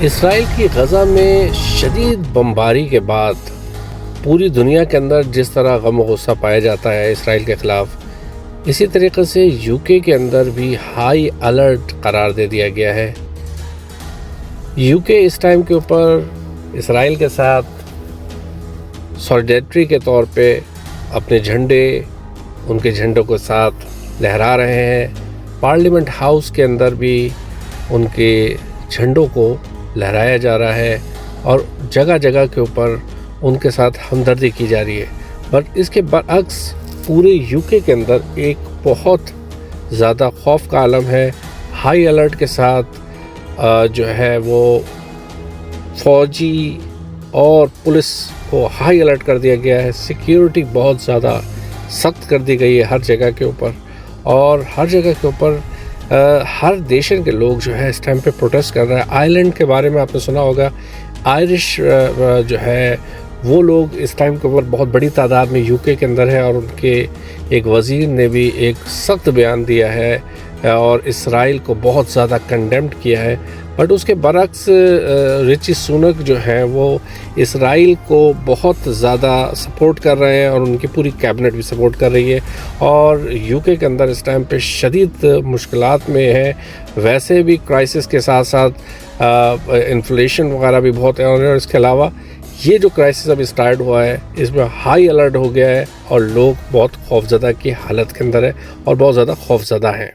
اسرائیل کی غزہ میں شدید بمباری کے بعد پوری دنیا کے اندر جس طرح غم و غصہ پایا جاتا ہے اسرائیل کے خلاف، اسی طریقے سے یو کے اندر بھی ہائی الرٹ قرار دے دیا گیا ہے۔ یو کے اس ٹائم کے اوپر اسرائیل کے ساتھ سولیڈیرٹی کے طور پہ اپنے جھنڈے ان کے جھنڈوں کے ساتھ لہرا رہے ہیں۔ پارلیمنٹ ہاؤس کے اندر بھی ان کے جھنڈوں کو لہرایا جا رہا ہے اور جگہ جگہ کے اوپر ان کے ساتھ ہمدردی کی جا رہی ہے۔ بٹ اس کے برعکس پورے یو کے اندر ایک بہت زیادہ خوف کا عالم ہے۔ ہائی الرٹ کے ساتھ جو ہے وہ فوجی اور پولیس کو ہائی الرٹ کر دیا گیا ہے۔ سیکیورٹی بہت زیادہ سخت کر دی گئی ہے ہر جگہ کے اوپر، اور ہر جگہ کے اوپر ہر دیشن کے لوگ جو ہے اس ٹائم پہ پروٹیسٹ کر رہے ہیں۔ آئرلینڈ کے بارے میں آپ نے سنا ہوگا، آئرش جو ہے وہ لوگ اس ٹائم کے اوپر بہت بڑی تعداد میں یو کے اندر ہے، اور ان کے ایک وزیر نے بھی ایک سخت بیان دیا ہے اور اسرائیل کو بہت زیادہ کنڈیمڈ کیا ہے۔ بٹ اس کے برعکس رچی سونک جو ہیں وہ اسرائیل کو بہت زیادہ سپورٹ کر رہے ہیں، اور ان کی پوری کیبنٹ بھی سپورٹ کر رہی ہے، اور یو کے اندر اس ٹائم پہ شدید مشکلات میں ہے۔ ویسے بھی کرائسس کے ساتھ ساتھ انفلیشن وغیرہ بھی بہت ہے، اور اس کے علاوہ یہ جو کرائسس اب اسٹارٹ ہوا ہے اس میں ہائی الرٹ ہو گیا ہے، اور لوگ بہت خوفزدہ کی حالت کے اندر ہے اور بہت زیادہ خوفزدہ ہیں۔